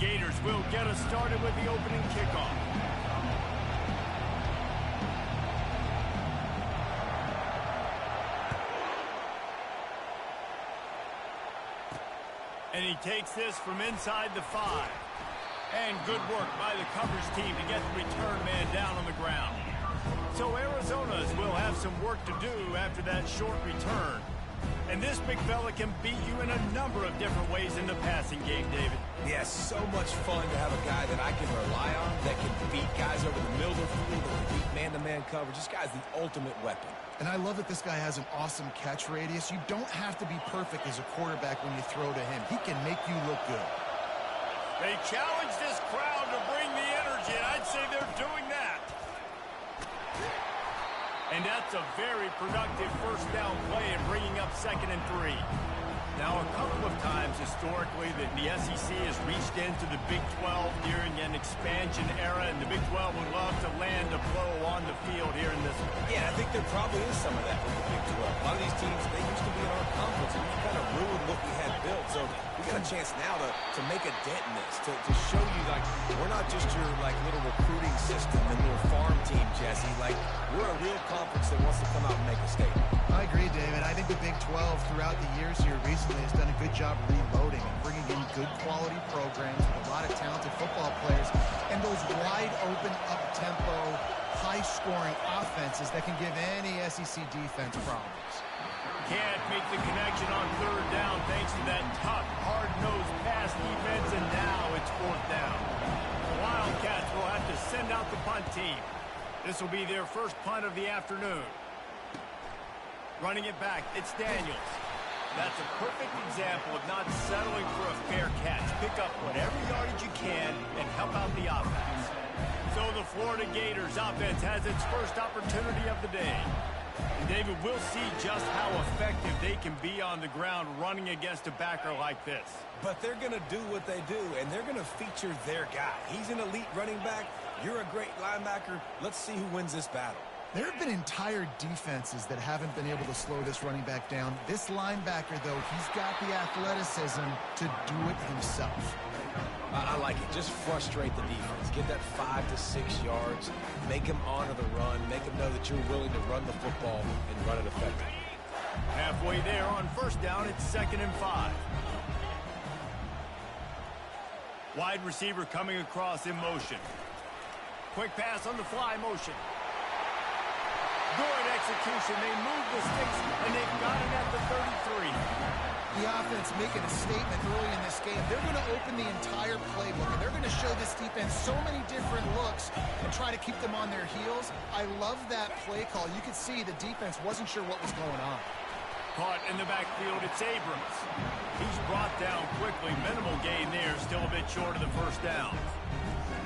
Gators will get us started with the opening kickoff. And he takes this from inside the 5. And good work by the coverage team to get the return man down on the ground. So Arizona's will have some work to do after that short return. And this big fella can beat you in a number of different ways in the passing game, David. Yes, so much fun to have a guy that I can rely on, that can beat guys over the middle of the field, that can beat man-to-man coverage. This guy's the ultimate weapon. And I love that this guy has an awesome catch radius. You don't have to be perfect as a quarterback when you throw to him. He can make you look good. They challenge this crowd to bring the energy, and I'd say they're doing that. And that's a very productive first down play in bringing up 2nd and 3. Now, a couple of times historically that the SEC has reached into the Big 12 during an expansion era, and the Big 12 would love to land a blow on the field here in this one. Yeah, I think there probably is some of that with the Big 12. A lot of these teams, they used to be in our conference, and we kind of ruined what we had built. So we got a chance now to make a dent in this, to show you, like, we're not just your, like, little recruiting system and little farm team, Jesse. Like, we're a real conference that wants to come out and make a statement. I agree, David. I think the Big 12 throughout the years here recently has done a good job reloading and bringing in good quality programs with a lot of talented football players and those wide open, up-tempo, high-scoring offenses that can give any SEC defense problems. Can't make the connection on 3rd down thanks to that tough, hard-nosed pass defense, and now it's 4th down. The Wildcats will have to send out the punt team. This will be their first punt of the afternoon. Running it back, it's Daniels. That's a perfect example of not settling for a fair catch. Pick up whatever yardage you can and help out the offense. So the Florida Gators offense has its first opportunity of the day. And David, we'll see just how effective they can be on the ground running against a backer like this. But they're going to do what they do, and they're going to feature their guy. He's an elite running back. You're a great linebacker. Let's see who wins this battle. There have been entire defenses that haven't been able to slow this running back down. This linebacker, though, he's got the athleticism to do it himself. I like it. Just frustrate the defense. Get that 5 to 6 yards. Make them honor the run. Make them know that you're willing to run the football and run it effectively. Halfway there on 1st down, it's 2nd and 5. Wide receiver coming across in motion. Quick pass on the fly motion. Good execution. They move the sticks, and they've got it at the 33. The offense making a statement early in this game. They're going to open the entire playbook, and they're going to show this defense so many different looks and try to keep them on their heels. I love that play call. You could see the defense wasn't sure what was going on. Caught in the backfield, it's Abrams. He's brought down quickly. Minimal gain there, still a bit short of the 1st down.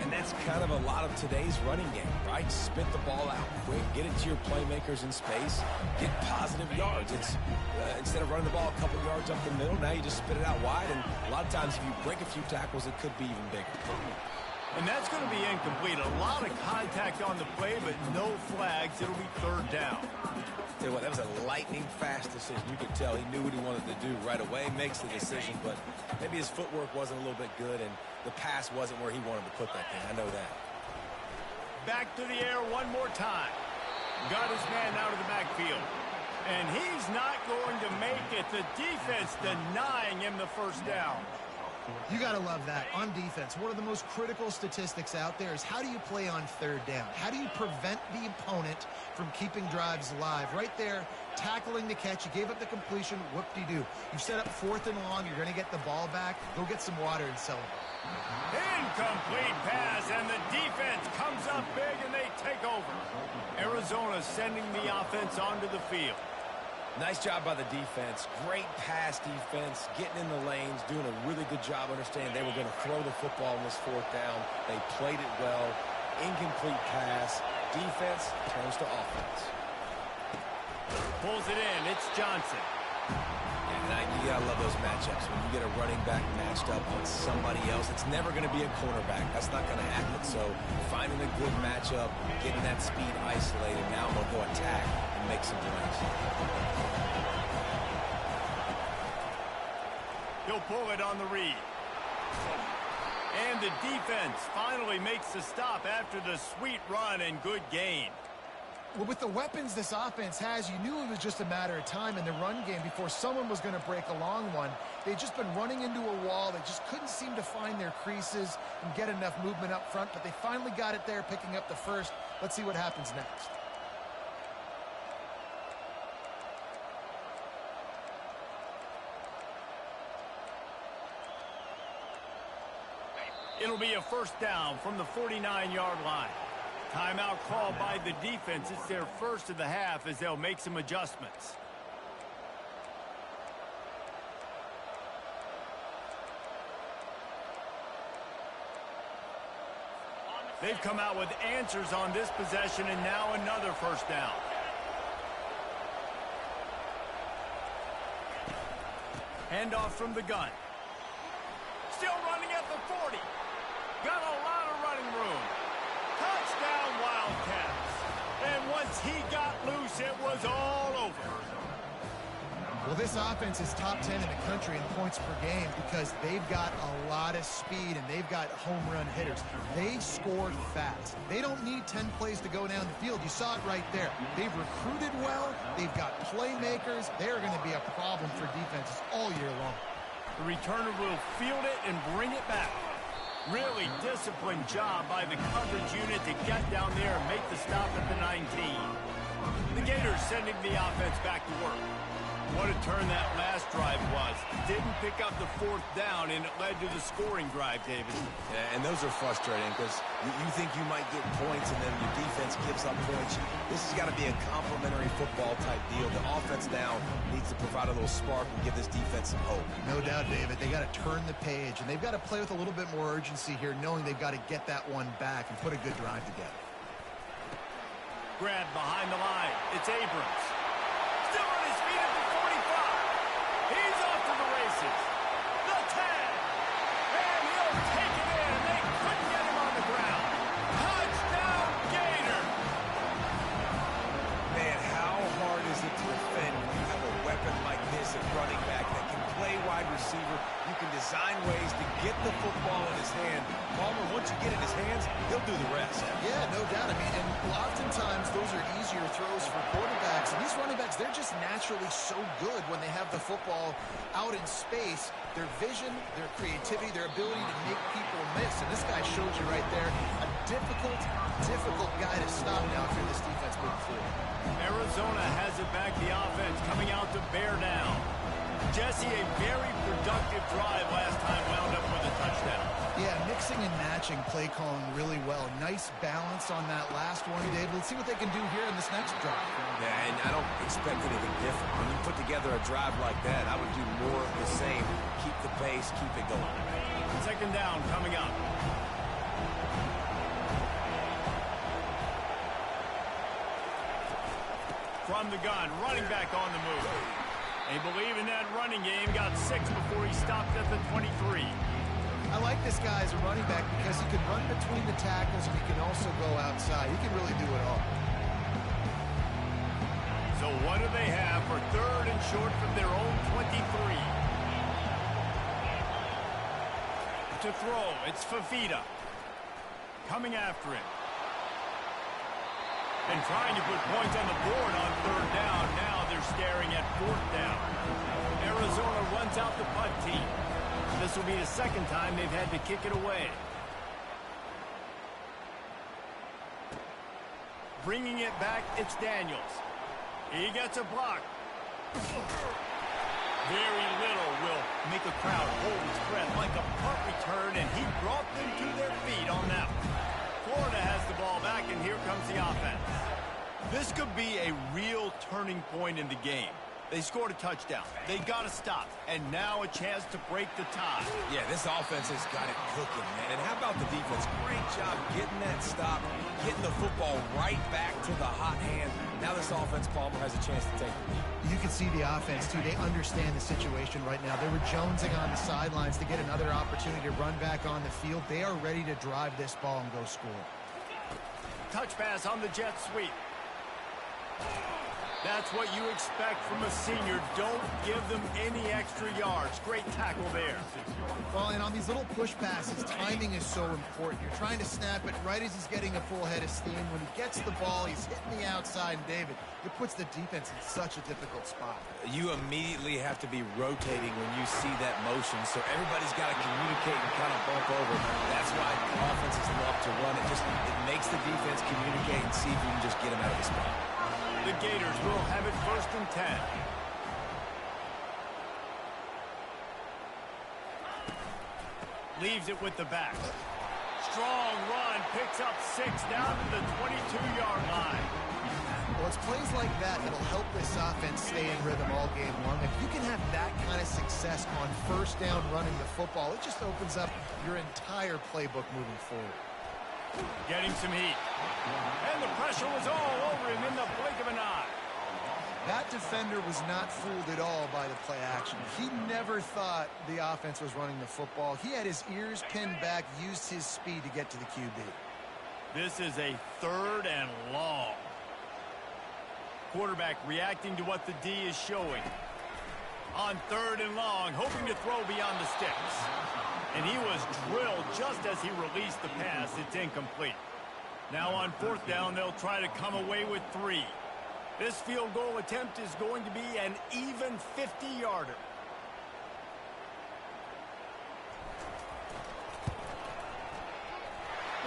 And that's kind of a lot of today's running game, right? Spit the ball out quick, get it to your playmakers in space, get positive yards. It's instead of running the ball a couple yards up the middle, now you just spit it out wide, and a lot of times if you break a few tackles, it could be even bigger. And that's going to be incomplete. A lot of contact on the play, but no flags. It'll be 3rd down. Tell you what, that was a lightning-fast decision. You could tell he knew what he wanted to do right away, makes the decision, but maybe his footwork wasn't a little bit good, and the pass wasn't where he wanted to put that thing. I know that. Back to the air one more time. Got his man out of the backfield. And he's not going to make it. The defense denying him the 1st down. You got to love that. On defense, one of the most critical statistics out there is how do you play on 3rd down? How do you prevent the opponent from keeping drives alive? Right there, tackling the catch. You gave up the completion. Whoop-de-doo. You've set up 4th and long. You're going to get the ball back. Go get some water and celebrate. Incomplete pass, and the defense comes up big, and they take over. Arizona sending the offense onto the field. Nice job by the defense. Great pass defense, getting in the lanes, doing a really good job understanding they were going to throw the football on this 4th down. They played it well. Incomplete pass. Defense turns to offense. Pulls it in. It's Johnson. You gotta love those matchups. When you get a running back matched up on somebody else, it's never going to be a cornerback. That's not going to happen. So finding a good matchup, getting that speed isolated, now we'll go attack and make some plays. He'll pull it on the read. And the defense finally makes the stop after the sweet run and good gain. Well, with the weapons this offense has, you knew it was just a matter of time in the run game before someone was going to break a long one. They'd just been running into a wall. They just couldn't seem to find their creases and get enough movement up front, but they finally got it there, picking up the first. Let's see what happens next. It'll be a first down from the 49-yard line. Timeout called by the defense. It's their first of the half as they'll make some adjustments. They've come out with answers on this possession, and now another first down. Handoff from the gun. Still running at the 40. Got a lot of running room. Touchdown, Wildcats. And once he got loose, it was all over. Well, this offense is top 10 in the country in points per game because they've got a lot of speed and they've got home run hitters. They scored fast. They don't need 10 plays to go down the field. You saw it right there. They've recruited well. They've got playmakers. They're going to be a problem for defenses all year long. The returner will field it and bring it back. Really disciplined job by the coverage unit to get down there and make the stop at the 19. The Gators sending the offense back to work. What a turn that last drive was. Didn't pick up the fourth down, and it led to the scoring drive, David. Yeah, and those are frustrating because you think you might get points and then your defense gives up points. This has got to be a complementary football type deal. The offense now needs to provide a little spark and give this defense some hope. No doubt, David. They got to turn the page, and they've got to play with a little bit more urgency here, knowing they've got to get that one back and put a good drive together. Grab behind the line. It's Abrams. Still on his feet at the 45. He's off to the races. The 10. And he'll take it in. They couldn't get him on the ground. Touchdown, Gator. Man, how hard is it to defend when you have a weapon like this at running back that can play wide receiver? You can design ways to get the football in his hand. Palmer, once you get it in his hands, he'll do the rest. Yeah, no doubt. I mean, and oftentimes those are easier throws for quarterbacks. And these running backs, they're just naturally so good when they have the football out in space. Their vision, their creativity, their ability to make people miss. And this guy showed you right there a difficult guy to stop now if you're this defense moving forward. Arizona has it back. The offense coming out to bear down. Jesse, a very productive drive last time, wound up with a touchdown. Yeah, mixing and matching play calling really well. Nice balance on that last one, Dave. Let's see what they can do here in this next drive. Yeah, and I don't expect anything different. When you put together a drive like that, I would do more of the same. Keep the pace, keep it going. Second down coming up. From the gun, running back on the move. They believe in that running game. Got 6 before he stopped at the 23. I like this guy as a running back because he can run between the tackles and he can also go outside. He can really do it all. So what do they have for third and short from their own 23? To throw, it's Fafita. Coming after him. And trying to put points on the board on third down. Now they're staring at fourth down. Arizona runs out the punt team. This will be the second time they've had to kick it away. Bringing it back, it's Daniels. He gets a block. Very little will make a crowd hold its breath like a punt return, and he brought them to their feet on that one. Florida has the ball back, and here comes the offense. This could be a real turning point in the game. They scored a touchdown. They got to stop. And now a chance to break the tie. Yeah, this offense has got it cooking, man. And how about the defense? Great job getting that stop, getting the football right back to the hot hand. Now this offense, Palmer, has a chance to take the lead. You can see the offense, too. They understand the situation right now. They were jonesing on the sidelines to get another opportunity to run back on the field. They are ready to drive this ball and go score. Touch pass on the jet sweep. That's what you expect from a senior. Don't give them any extra yards. Great tackle there. Well, and on these little push passes, timing is so important. You're trying to snap it right as he's getting a full head of steam. When he gets the ball, he's hitting the outside, and David, it puts the defense in such a difficult spot. You immediately have to be rotating when you see that motion, so everybody's got to communicate and kind of bump over. That's why offenses love to run it. It makes the defense communicate and see if you can just get them out of the spot. The Gators will have it 1st and 10. Leaves it with the back. Strong run, picks up 6 down to the 22-yard line. Well, it's plays like that that'll help this offense stay in rhythm all game long. If you can have that kind of success on 1st down running the football, it just opens up your entire playbook moving forward. Getting some heat. And the pressure was all over him in the blink of an eye. That defender was not fooled at all by the play action. He never thought the offense was running the football. He had his ears pinned back, used his speed to get to the QB. This is a 3rd and long. Quarterback reacting to what the D is showing. On 3rd and long, hoping to throw beyond the sticks. And he was drilled just as he released the pass. It's incomplete. Now on 4th down, they'll try to come away with 3. This field goal attempt is going to be an even 50-yarder.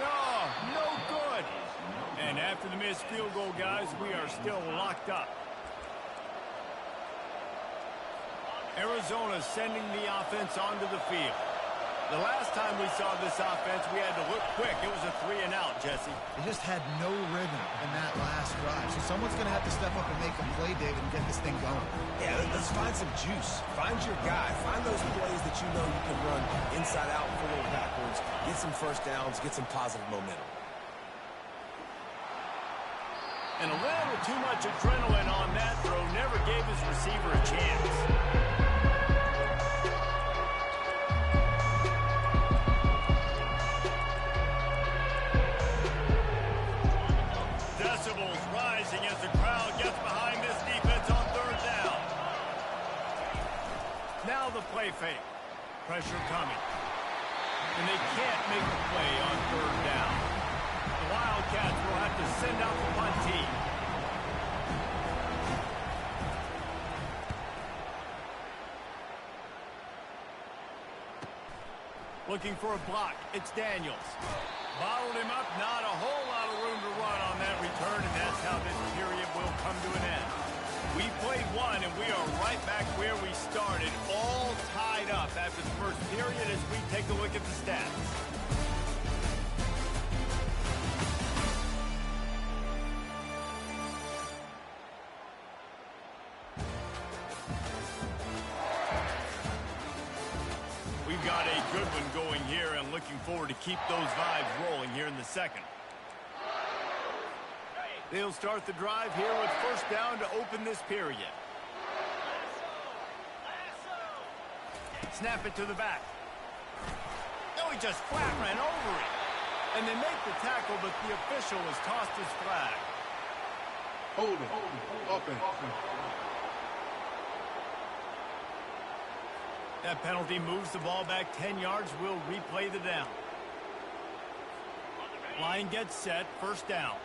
Oh, no good. And after the missed field goal, guys, we are still locked up. Arizona sending the offense onto the field. The last time we saw this offense, we had to look quick. It was a 3-and-out, Jesse. They just had no rhythm in that last drive. So someone's going to have to step up and make a play, David, and get this thing going. Yeah, let's find some juice. Find your guy. Find those plays that you know you can run inside out, forward, backwards, get some 1st downs, get some positive momentum. And a little too much adrenaline on that throw never gave his receiver a chance. As the crowd gets behind this defense on 3rd down. Now the play fake. Pressure coming. And they can't make the play on 3rd down. The Wildcats will have to send out the punt team. Looking for a block. It's Daniels. Bottled him up. Not a whole lot of room to run on that return, and that's how this period will come to an end. We played 1, and we are right back where we started, all tied up after the 1st period as we take a look at the stats. We've got a good one going here and looking forward to keep those vibes rolling here in the 2nd. They'll start the drive here with 1st down to open this period. Snap it to the back. No, he just flat ran over it. And they make the tackle, but the official has tossed his flag. Hold it. Open. That penalty moves the ball back 10 yards. We'll replay the down. Line gets set. 1st down.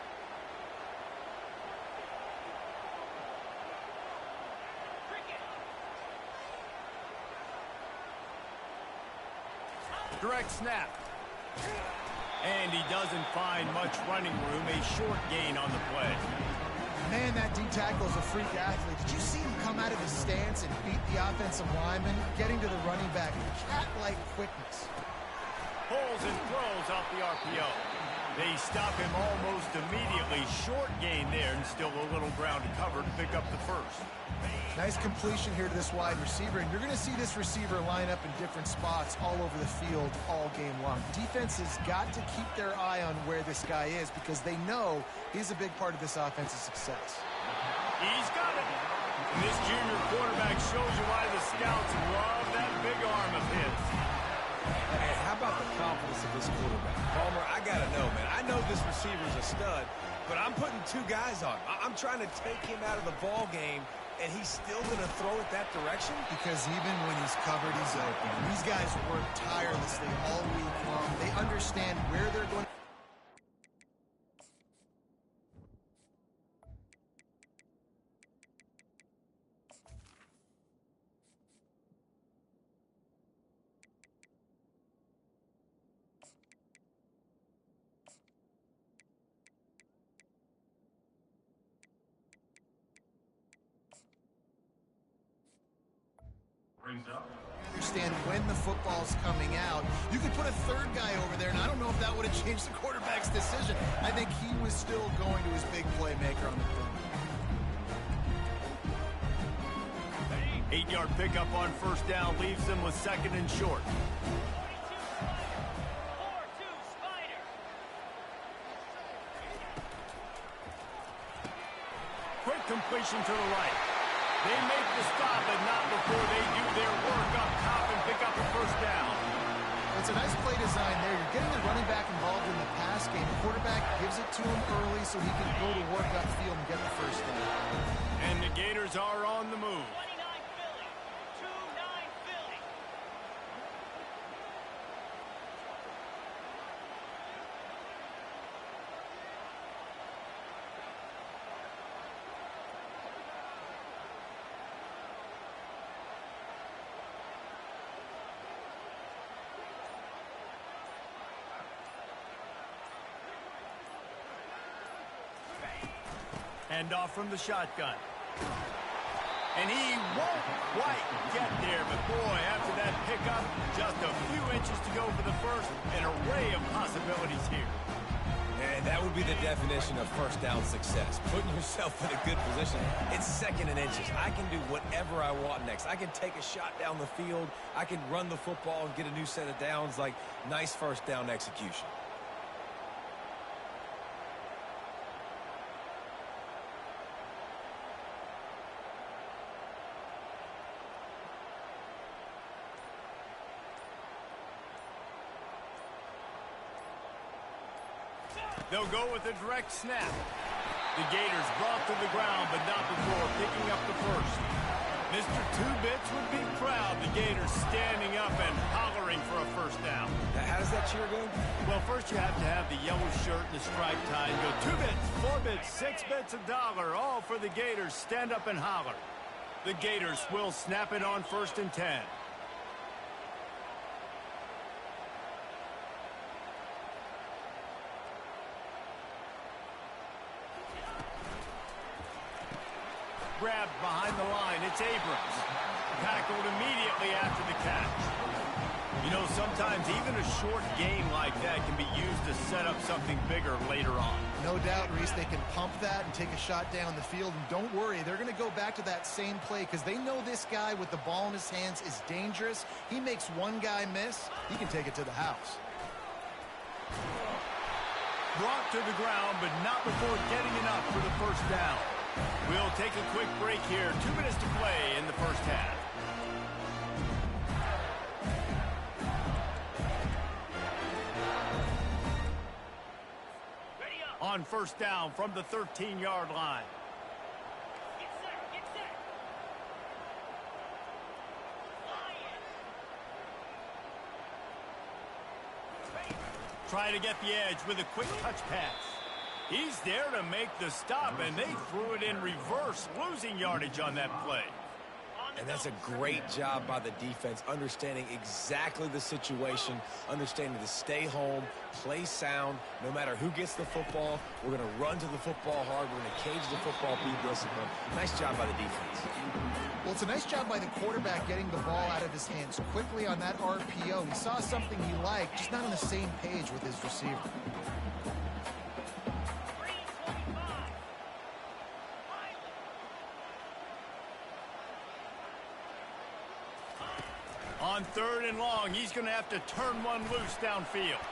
Direct snap. And he doesn't find much running room. A short gain on the play. Man, that D tackle is a freak athlete. Did you see him come out of his stance and beat the offensive lineman, getting to the running back? Cat-like quickness. Pulls and throws off the RPO. They stop him almost immediately. Short gain there, and still a little ground to cover to pick up the 1st. Nice completion here to this wide receiver, and you're going to see this receiver line up in different spots all over the field all game long. Defense has got to keep their eye on where this guy is because they know he's a big part of this offense's success. He's got it. And this junior quarterback shows you why the scouts love that big arm of his. And how about the confidence of this quarterback? Palmer, I got to know, man. I know this receiver's a stud, but I'm putting two guys on him. I'm trying to take him out of the ball game, and he's still going to throw it that direction? Because even when he's covered, he's open. These guys work tirelessly all week long. They understand where they're going. Understand when the football's coming out. You could put a third guy over there, and I don't know if that would have changed the quarterback's decision. I think he was still going to his big playmaker on the thing. 8-yard pickup on first down leaves them with second and short. Quick completion to the right. They make the stop, but not before they do their work up top and pick up a first down. It's a nice play design there. You're getting the running back involved in the pass game. The quarterback gives it to him early so he can go to work upfield and get the first down. And the Gators are on the move. Hand off from the shotgun. And he won't quite get there, but boy, after that pickup, just a few inches to go for the first. An array of possibilities here. And that would be the definition of first down success. Putting yourself in a good position. It's second and inches. I can do whatever I want next. I can take a shot down the field. I can run the football and get a new set of downs. Like, nice first down execution. They'll go with a direct snap. The Gators brought to the ground, but not before picking up the first. Mr. Two-Bits would be proud. The Gators standing up and hollering for a first down. How does that cheer go? Well, first you have to have the yellow shirt and the striped tie and go 2 bits, 4 bits, 6 bits, $1, all for the Gators. Stand up and holler. The Gators will snap it on 1st and 10. Grabbed behind the line. It's Abrams. Tackled immediately after the catch. You know, sometimes even a short game like that can be used to set up something bigger later on. No doubt, Reese, they can pump that and take a shot down the field. And don't worry, they're going to go back to that same play because they know this guy with the ball in his hands is dangerous. He makes one guy miss, he can take it to the house. Brought to the ground, but not before getting enough for the first down. We'll take a quick break here. 2 minutes to play in the first half. On first down from the 13-yard line. Get set, get set. Try to get the edge with a quick touch pass. He's there to make the stop, and they threw it in reverse, losing yardage on that play. And that's a great job by the defense, understanding exactly the situation, understanding to stay home, play sound. No matter who gets the football, we're going to run to the football hard. We're going to cage the football, be disciplined. Nice job by the defense. Well, it's a nice job by the quarterback getting the ball out of his hands quickly on that RPO. He saw something he liked, just not on the same page with his receiver. On 3rd and long, he's going to have to turn one loose downfield.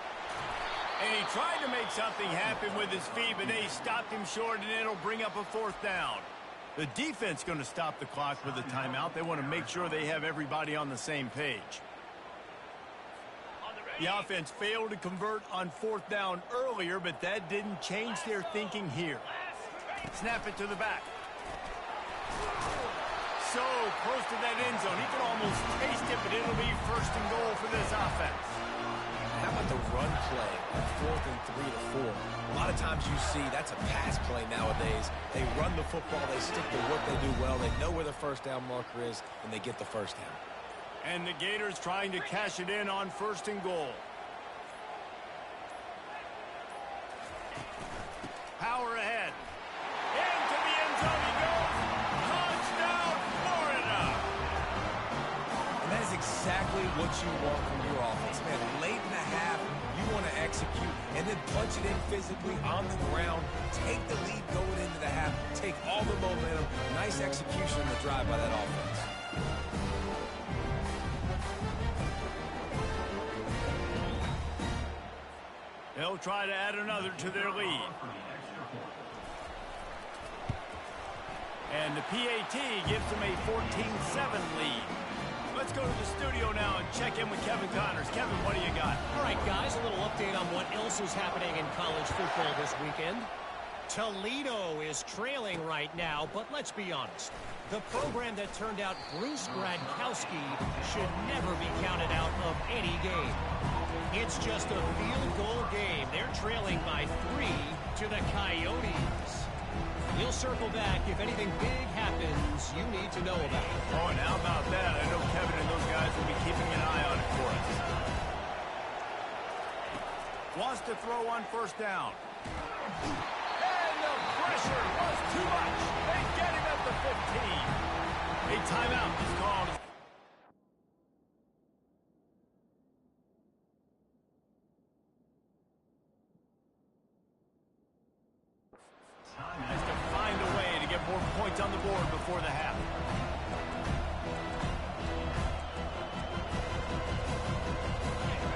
And he tried to make something happen with his feet, but they stopped him short, and it'll bring up a 4th down. The defense going to stop the clock with a timeout. They want to make sure they have everybody on the same page. The offense failed to convert on 4th down earlier, but that didn't change their thinking here. Snap it to the back. So close to that end zone. He can almost taste it, but it'll be 1st and goal for this offense. How about the run play on 4th and 3 to 4? A lot of times you see that's a pass play nowadays. They run the football. They stick to what they do well. They know where the 1st down marker is, and they get the 1st down. And the Gators trying to cash it in on 1st and goal. Power ahead. Into the end zone he goes. Touchdown, Florida. And that is exactly what you want from your offense. Man, late in the half, you want to execute and then punch it in physically on the ground. Take the lead going into the half. Take all the momentum. Nice execution in the drive by that offense. They'll try to add another to their lead. And the PAT gives them a 14-7 lead. Let's go to the studio now and check in with Kevin Connors. Kevin, what do you got? All right, guys, a little update on what else is happening in college football this weekend. Toledo is trailing right now, but let's be honest. The program that turned out Bruce Gradkowski should never be counted out of any game. It's just a field goal game. They're trailing by 3 to the Coyotes. We'll circle back if anything big happens you need to know about. Oh, and how about that? I know Kevin and those guys will be keeping an eye on it for us. Wants to throw on 1st down. And the pressure was too much. They get him at the 15. A timeout is called. Has to find a way to get more points on the board before the half.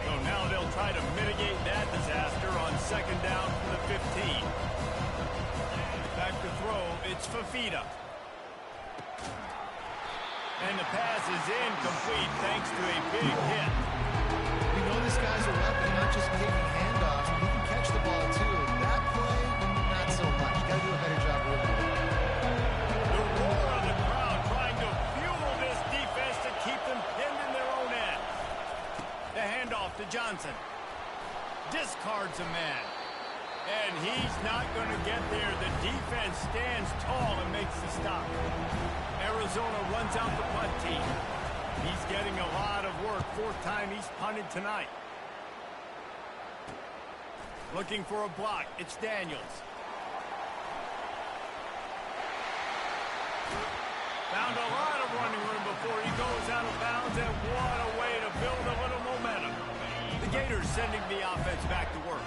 So now they'll try to mitigate that disaster on 2nd down from the 15. Back to throw, it's Fafita. And the pass is incomplete thanks to a big hit. We know this guy's a weapon, not just taking handoffs, but he can catch the ball too. That play, not so much. Got to do a better job with it. The roar of the crowd trying to fuel this defense to keep them pinned in their own end. The handoff to Johnson. Discards a man. And he's not going to get there. The defense stands tall and makes the stop. Arizona runs out the punt team. He's getting a lot of work. 4th time he's punted tonight. Looking for a block. It's Daniels. Found a lot of running room before he goes out of bounds, and what a way to build a little momentum. The Gators sending the offense back to work.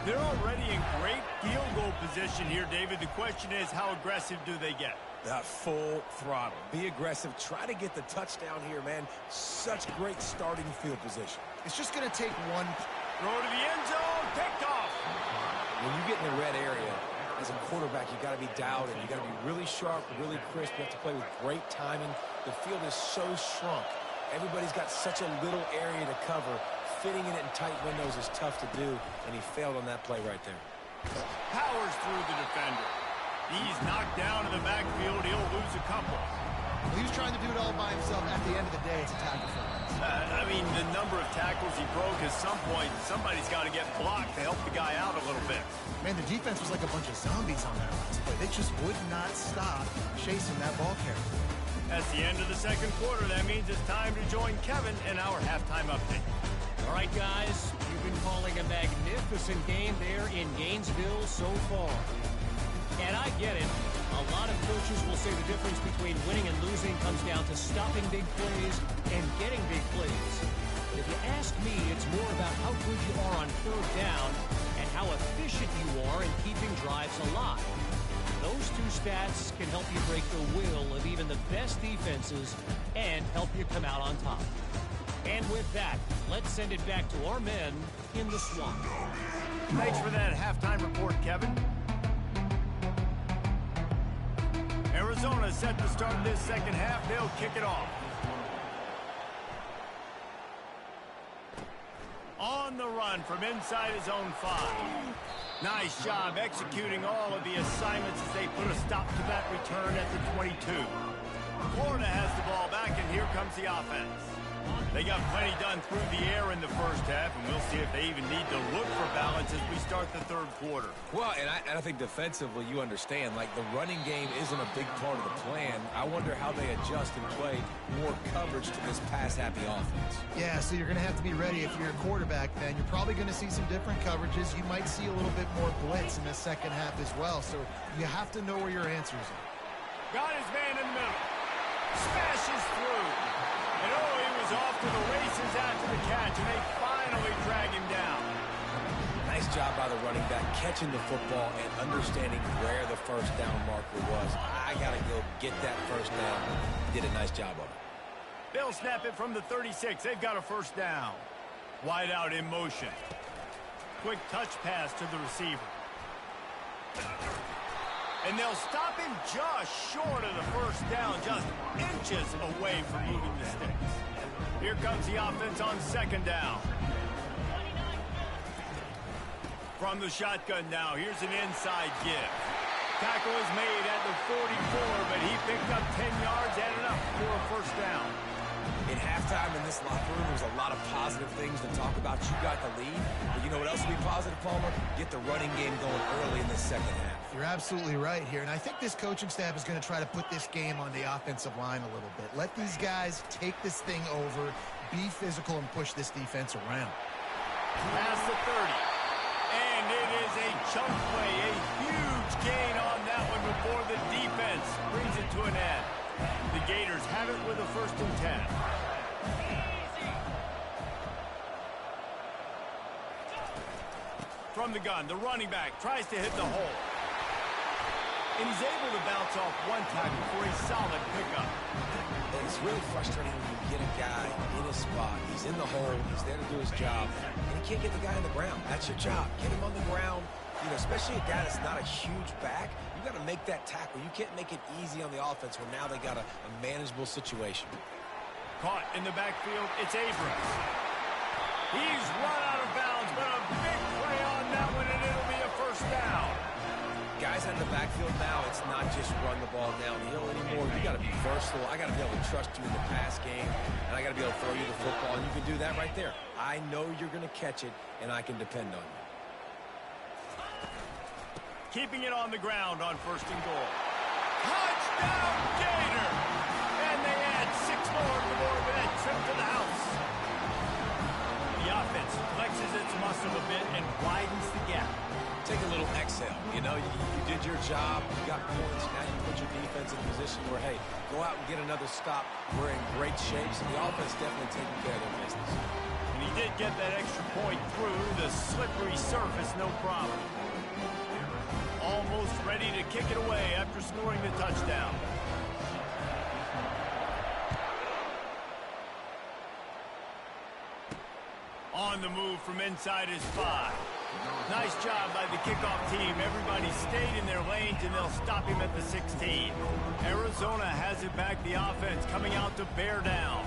They're already in great field goal position here, David. The question is, how aggressive do they get? Full throttle. Be aggressive. Try to get the touchdown here, man. Such great starting field position. It's just going to take one. Throw to the end zone. Picked off. When you get in the red area, as a quarterback, you got to be dialed in. You got to be really sharp, really crisp. You have to play with great timing. The field is so shrunk. Everybody's got such a little area to cover. Fitting it in tight windows is tough to do, and he failed on that play right there. Powers through the defender. He's knocked down in the backfield. He'll lose a couple. Well, he was trying to do it all by himself. At the end of the day, it's a tackle for him. I mean, the number of tackles he broke, at some point, somebody's got to get blocked to help the guy out a little bit. Man, the defense was like a bunch of zombies on that last play. They just would not stop chasing that ball carrier. That's the end of the 2nd quarter. That means it's time to join Kevin in our halftime update. All right, guys, you've been calling a magnificent game there in Gainesville so far. And I get it. A lot of coaches will say the difference between winning and losing comes down to stopping big plays and getting big plays. But if you ask me, it's more about how good you are on 3rd down and how efficient you are in keeping drives alive. Those two stats can help you break the will of even the best defenses and help you come out on top. And with that, let's send it back to our men in the swamp. Thanks for that halftime report, Kevin. Arizona set to start this 2nd half. They'll kick it off. on the run from inside his own 5. Nice job executing all of the assignments as they put a stop to that return at the 22. Florida has the ball back, and here comes the offense. They got plenty done through the air in the first half, and we'll see if they even need to look for balance as we start the third quarter. Well, and I think defensively, you understand, like the running game isn't a big part of the plan. I wonder how they adjust and play more coverage to this pass-happy offense. Yeah, so you're going to have to be ready if you're a quarterback then. You're probably going to see some different coverages. You might see a little bit more blitz in the second half as well, so you have to know where your answers are. Got his man in the middle. Smashes through. And oh, he was off to the races after the catch, and they finally drag him down. Nice job by the running back catching the football and understanding where the first down marker was. I got to go get that first down. Did a nice job of it. They'll snap it from the 36. They've got a first down. Wide out in motion. Quick touch pass to the receiver. And they'll stop him just short of the first down, just inches away from moving the sticks. Here comes the offense on second down. From the shotgun now, here's an inside give. Tackle is made at the 44, but he picked up 10 yards and enough for a first down. In halftime in this locker room, there was a lot of positive things to talk about. You got the lead, but you know what else will be positive, Palmer? Get the running game going early in the second half. You're absolutely right here, and I think this coaching staff is going to try to put this game on the offensive line a little bit. Let these guys take this thing over, be physical, and push this defense around. Past the 30. And it is a chunk play, a huge gain on that one before the defense brings it to an end. The Gators have it with a 1st and 10. From the gun, the running back tries to hit the hole. And he's able to bounce off one tackle for a solid pickup. It's really frustrating when you get a guy in a spot. He's in the hole. He's there to do his job. And you can't get the guy on the ground. That's your job. Get him on the ground. You know, especially a guy that's not a huge back. You got to make that tackle. You can't make it easy on the offense when now they got a manageable situation. Caught in the backfield, it's Abrams. He's run out of bounds, but a big play on that one, and it'll be a first down. Guys in the backfield now, it's not just run the ball downhill anymore. You got to be versatile. I got to be able to trust you in the pass game, and I got to be able to throw you the football, and you can do that right there. I know you're going to catch it, and I can depend on you. Keeping it on the ground on 1st and goal. Touchdown, Gator! And they add 6 more to the board with that trip to the house. The offense flexes its muscle a bit and widens the gap. Take a little exhale. You know, you did your job. You got points. Now you put your defense in a position where, hey, go out and get another stop. We're in great shape, so the offense definitely taking care of their business. And he did get that extra point through the slippery surface, no problem. Almost ready to kick it away after scoring the touchdown. On the move from inside his 5. Nice job by the kickoff team. Everybody stayed in their lanes, and they'll stop him at the 16. Arizona has it back. The offense coming out to bear down.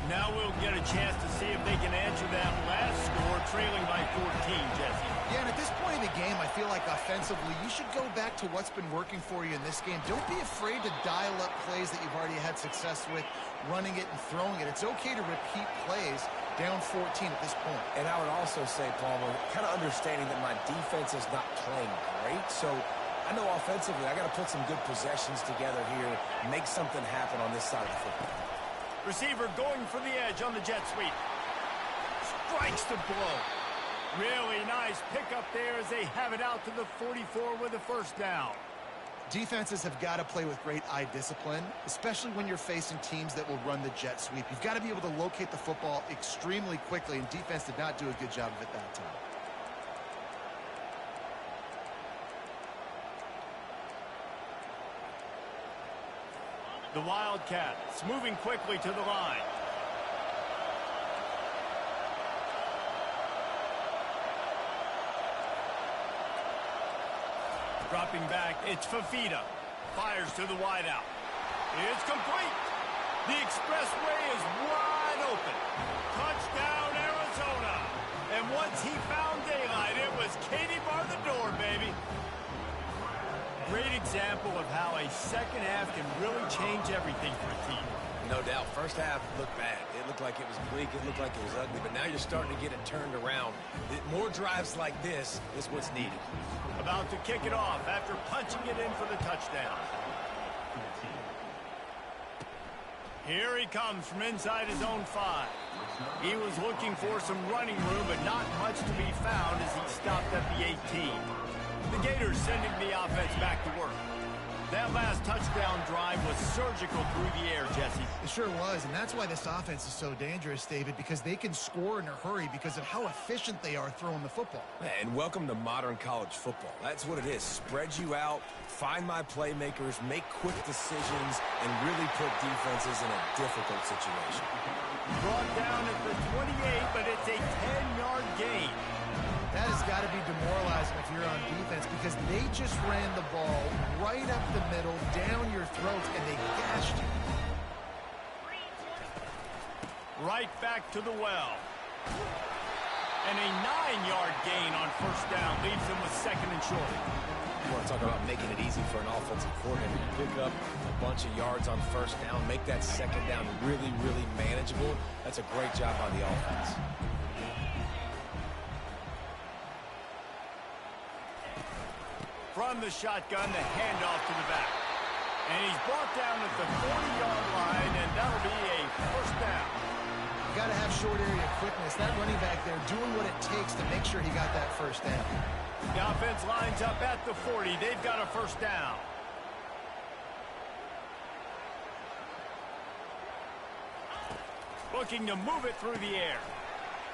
Now we'll get a chance to see if they can answer that last score, trailing by 14, Jesse. Yeah, and at this point in the game, I feel like offensively, you should go back to what's been working for you in this game. Don't be afraid to dial up plays that you've already had success with, running it and throwing it. It's okay to repeat plays down 14 at this point. And I would also say, Palmer, kind of understanding that my defense is not playing great, so I know offensively I got to put some good possessions together here, make something happen on this side of the football. Receiver going for the edge on the jet sweep. Strikes the blow. Really nice pickup there as they have it out to the 44 with a first down. Defenses have got to play with great eye discipline, especially when you're facing teams that will run the jet sweep. You've got to be able to locate the football extremely quickly, and defense did not do a good job of it that time. The Wildcats moving quickly to the line. Dropping back, it's Fafita. Fires to the wideout. It's complete. The expressway is wide open. Touchdown, Arizona. And once example of how a second half can really change everything for a team. No doubt. First half looked bad. It looked like it was bleak. It looked like it was ugly. But now you're starting to get it turned around. More drives like this is what's needed. About to kick it off after punching it in for the touchdown. Here he comes from inside his own 5. He was looking for some running room, but not much to be found as he stopped at the 18. The Gators sending the offense back to work. That last touchdown drive was surgical through the air, Jesse. It sure was, and that's why this offense is so dangerous, David, because they can score in a hurry because of how efficient they are throwing the football. And welcome to modern college football. That's what it is. Spread you out, find my playmakers, make quick decisions, and really put defenses in a difficult situation. Brought down at the 28, but it's a 10-yard gain. That has got to be demoralizing if you're on defense because they just ran the ball right up the middle, down your throats, and they gashed you. Right back to the well. And a 9-yard gain on first down leaves them with second and short. You want to talk about making it easy for an offensive coordinator. You pick up a bunch of yards on first down, make that second down really, really manageable. That's a great job by the offense. From the shotgun, the handoff to the back. And he's brought down at the 40-yard line, and that'll be a first down. You got to have short area quickness. That running back there doing what it takes to make sure he got that first down. The offense lines up at the 40. They've got a first down. Looking to move it through the air.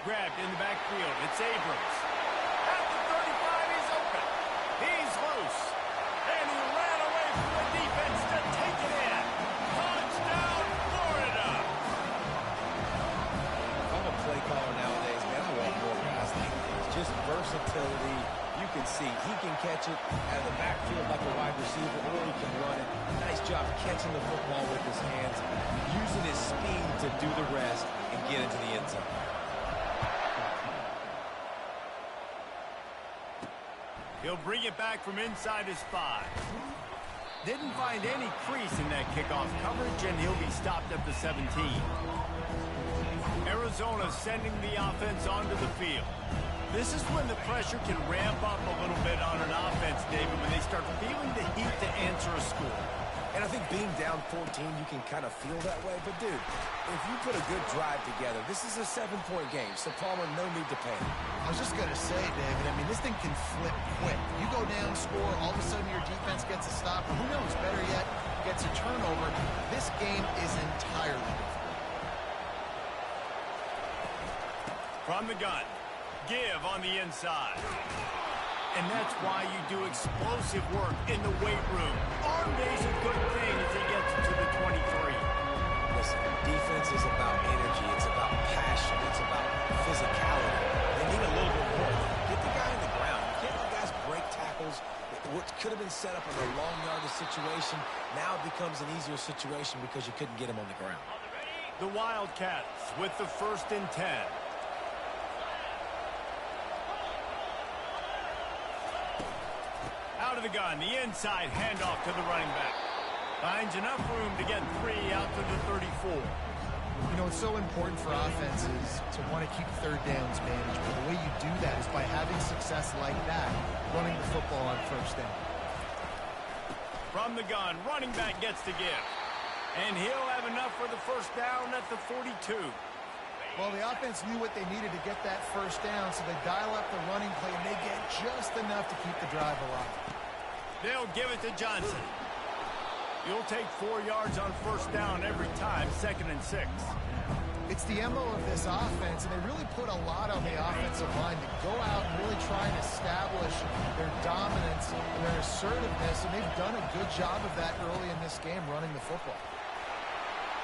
Grabbed in the backfield. It's Abrams. At the 35, he's open. He's loose. And he ran away from the defense to take it in. Touchdown, Florida. If I'm a play caller nowadays, man, I want more guys like this. Just versatility. You can see he can catch it out of the backfield like a wide receiver, or he can run it. Nice job catching the football with his hands, using his speed to do the rest and get into the end zone. He'll bring it back from inside his 5. Didn't find any crease in that kickoff coverage, and he'll be stopped at the 17. Arizona sending the offense onto the field. This is when the pressure can ramp up a little bit on an offense, David, when they start feeling the heat to answer a score. And I think being down 14, you can kind of feel that way. But, dude, if you put a good drive together, this is a 7-point game. So, Palmer, no need to panic. I was just going to say, David, I mean, this thing can flip quick. You go down, score, all of a sudden your defense gets a stop, or who knows, better yet, gets a turnover. This game is entirely different. From the gun, give on the inside. And that's why you do explosive work in the weight room. Arm day's a good thing as he gets to the 23. Listen, defense is about energy. It's about passion. It's about physicality. They need a little bit more. Get the guy in the ground. You can't let guys break tackles. What could have been set up in a long yardage situation now becomes an easier situation because you couldn't get him on the ground. The Wildcats with the 1st and 10. Out of the gun, the inside handoff to the running back. Finds enough room to get 3 out to the 34. You know, it's so important for offenses to want to keep third downs manageable. The way you do that is by having success like that, running the football on first down. From the gun, running back gets to give. And he'll have enough for the first down at the 42. Well, the offense knew what they needed to get that first down, so they dial up the running play, and they get just enough to keep the drive alive. They'll give it to Johnson. You'll take 4 yards on first down every time, 2nd and 6. It's the MO of this offense, and they really put a lot on the offensive line to go out and really try and establish their dominance and their assertiveness, and they've done a good job of that early in this game, running the football.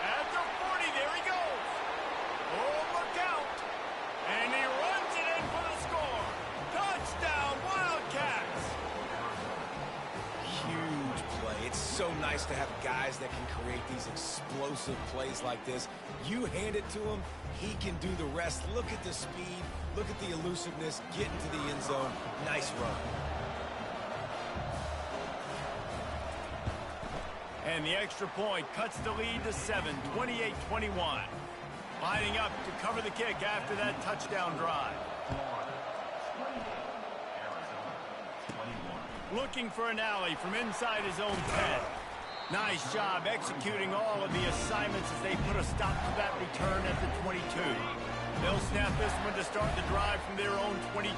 At the 40, there he goes. Oh, look out. And he runs it in for the score. Touchdown, Wildcats. Huge play. It's so nice to have guys that can create these explosive plays like this. You hand it to him, he can do the rest. Look at the speed. Look at the elusiveness. Get into the end zone. Nice run. And the extra point cuts the lead to 7, 28-21. Lining up to cover the kick after that touchdown drive. Looking for an alley from inside his own 10. Nice job executing all of the assignments as they put a stop to that return at the 22. They'll snap this one to start the drive from their own 22.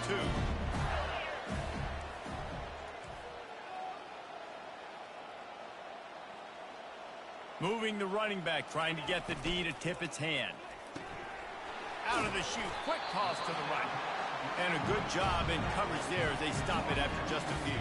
Moving the running back, trying to get the D to tip its hand. Out of the chute, quick toss to the right. And a good job in coverage there as they stop it after just a few.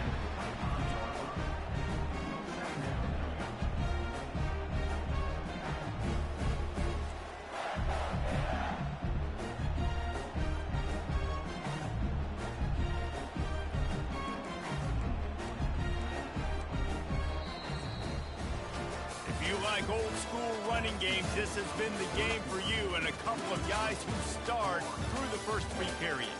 Like old school running games, this has been the game for you and a couple of guys who starred through the first 3 periods.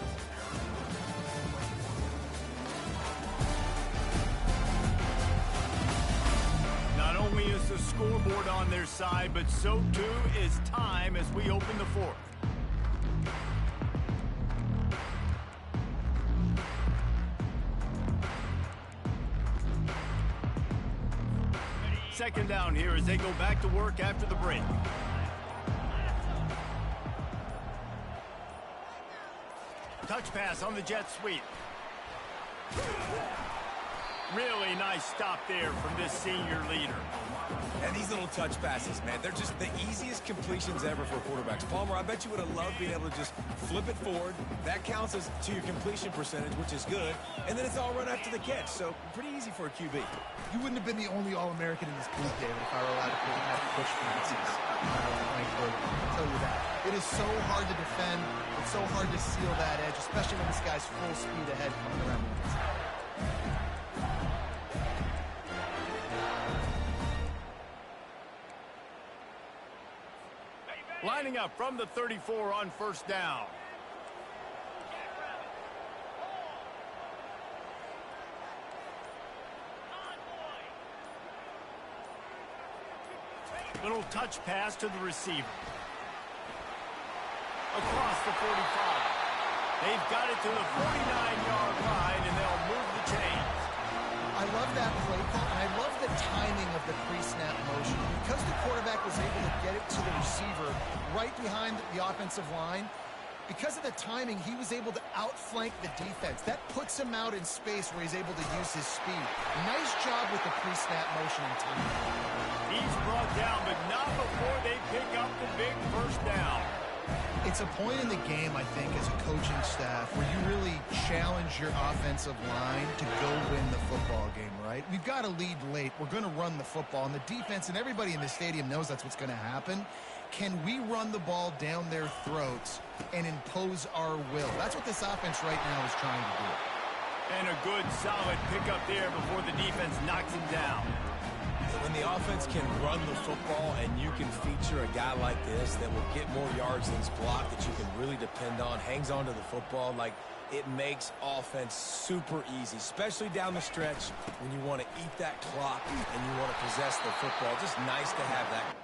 Not only is the scoreboard on their side, but so too is time as we open the 4th. Second down here as they go back to work after the break. Touch pass on the jet sweep. Really nice stop there from this senior leader. And these little touch passes, man, they're just the easiest completions ever for quarterbacks. Palmer, I bet you would have loved being able to just flip it forward. That counts as to your completion percentage, which is good. And then it's all run after the catch, so pretty easy for a QB. You wouldn't have been the only All-American in this booth, David, if I were allowed to push passes. I'll tell you that. It is so hard to defend. It's so hard to seal that edge, especially when this guy's full speed ahead coming around the inside. Lining up from the 34 on first down. Little touch pass to the receiver. Across the 45. They've got it to the 49-yard line, and they'll move the chains. I love that play call, and I love the timing of the pre-snap motion. Because the quarterback was able to get it to the receiver right behind the offensive line, because of the timing, he was able to outflank the defense. That puts him out in space where he's able to use his speed. Nice job with the pre-snap motion and timing. He's brought down, but not before they pick up the big first down. It's a point in the game, I think, as a coaching staff where you really challenge your offensive line to go win the football game, right? We've got to lead late. We're going to run the football, and the defense and everybody in the stadium knows that's what's going to happen. Can we run the ball down their throats and impose our will? That's what this offense right now is trying to do. And a good, solid pickup there before the defense knocks him down. When the offense can run the football and you can feature a guy like this that will get more yards than his block, that you can really depend on, hangs on to the football, like it makes offense super easy, especially down the stretch when you want to eat that clock and you want to possess the football. Just nice to have that.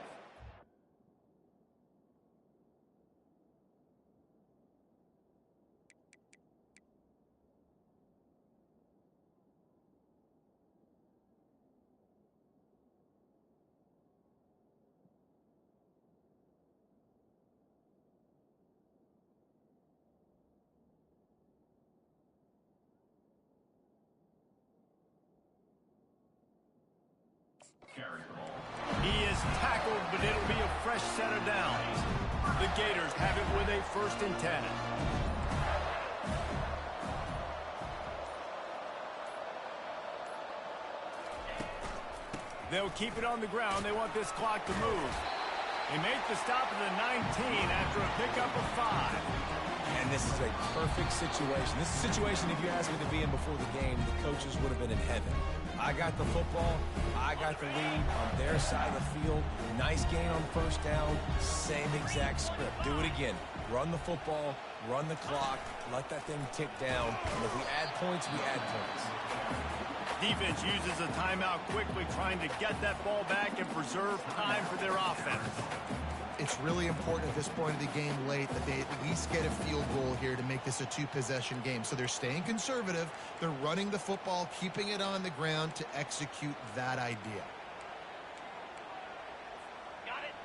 He is tackled, but it'll be a fresh set of downs. The Gators have it with a 1st and 10. They'll keep it on the ground. They want this clock to move. They make the stop at the 19 after a pickup of 5. And this is a perfect situation. This is a situation, if you asked me to be in before the game, the coaches would have been in heaven. I got the football. I got the lead on their side of the field. Nice gain on first down. Same exact script. Do it again. Run the football. Run the clock. Let that thing tick down. And if we add points, we add points. Defense uses a timeout quickly, trying to get that ball back and preserve time for their offense. It's really important at this point of the game late that they at least get a field goal here to make this a two-possession game. So they're staying conservative. They're running the football, keeping it on the ground to execute that idea.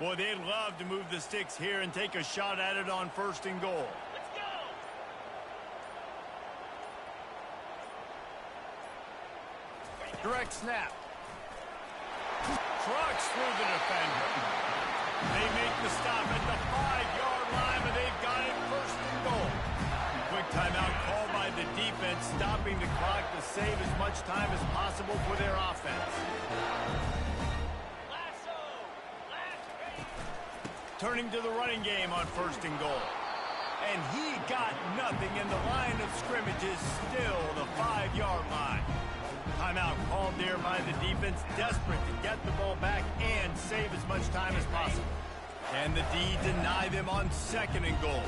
Boy, they'd love to move the sticks here and take a shot at it on 1st and goal. Let's go! Direct snap. Trucks through the defender. They make the stop at the 5-yard line, but they've got it 1st and goal. Quick timeout called by the defense, stopping the clock to save as much time as possible for their offense. Turning to the running game on 1st and goal. And he got nothing, and the line of scrimmage is still the 5-yard line. Timeout called there by the defense, desperate to get the ball back and save as much time as possible. And the D deny them on 2nd and goal.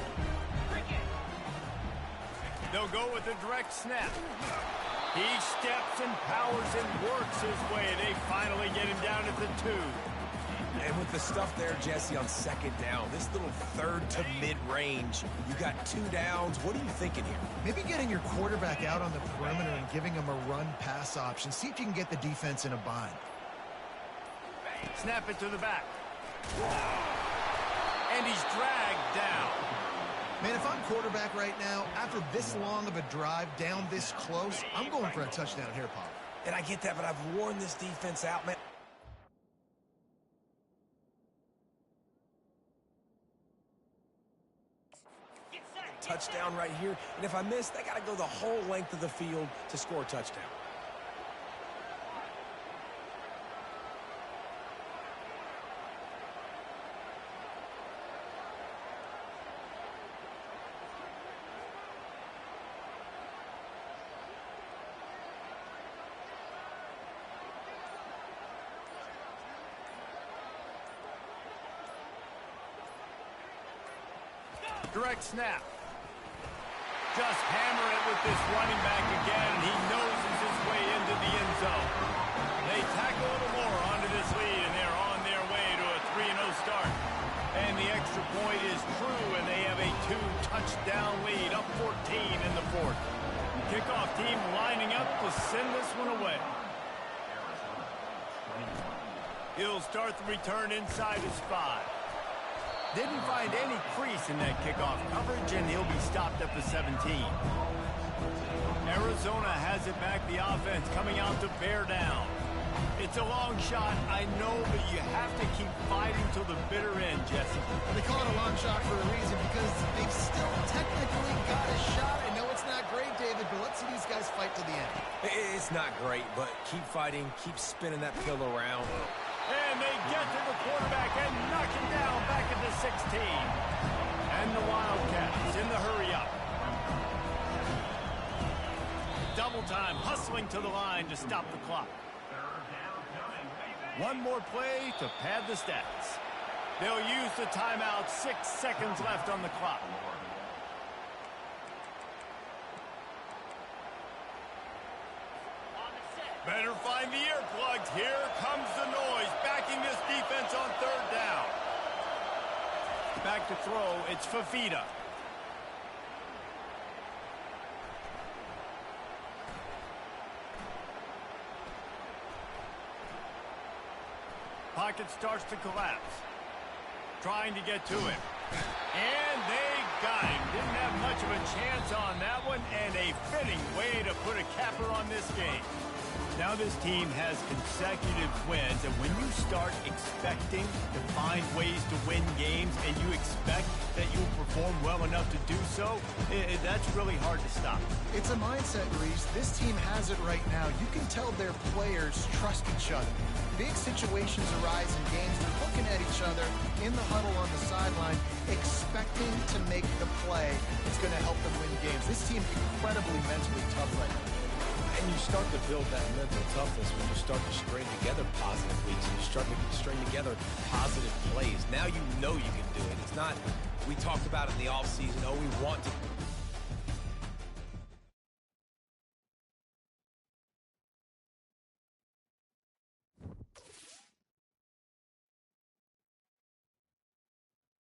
They'll go with a direct snap. He steps and powers and works his way. They finally get him down at the 2. And with the stuff there, Jesse, on 2nd down, this little 3rd to mid-range, you got 2 downs. What are you thinking here? Maybe getting your quarterback out on the perimeter and giving him a run-pass option. See if you can get the defense in a bind. Snap it to the back. And he's dragged down. Man, if I'm quarterback right now, after this long of a drive down this close, I'm going for a touchdown here, Pop. And I get that, but I've worn this defense out, man. Touchdown right here, and if I miss, they got to go the whole length of the field to score a touchdown. Direct snap. Just hammer it with this running back again. He noses his way into the end zone. They tack a little more onto this lead, and they're on their way to a 3-0 start. And the extra point is true, and they have a 2-touchdown lead, up 14 in the 4th. Kickoff team lining up to send this one away. He'll start the return inside his 5. Didn't find any crease in that kickoff coverage, and he'll be stopped at the 17. Arizona has it back, the offense coming out to bear down. It's a long shot, I know, but you have to keep fighting till the bitter end, Jesse. They call it a long shot for a reason, because they've still technically got a shot. I know it's not great, David, but let's see these guys fight to the end. It's not great, but keep fighting, keep spinning that pill around. And they get to the quarterback and knock him down back at the 16. And the Wildcats in the hurry-up. Double time, hustling to the line to stop the clock. One more play to pad the stats. They'll use the timeout, 6 seconds left on the clock. Better find the earplugs. Here comes the noise, backing this defense on 3rd down. Back to throw, it's Fafita. Pocket starts to collapse. Trying to get to him. And they got him. Didn't have much of a chance on that one, and a fitting way to put a capper on this game. Now this team has consecutive wins, and when you start expecting to find ways to win games and you expect that you'll perform well enough to do so, that's really hard to stop. It's a mindset, Reese. This team has it right now. You can tell their players trust each other. Big situations arise in games. They're looking at each other in the huddle on the sideline, expecting to make the play that's going to help them win games. This team's incredibly mentally tough right now. And you start to build that mental toughness when you start to string together positive weeks and you start to string together positive plays. Now you know you can do it. It's not, we talked about it in the offseason, oh, we want to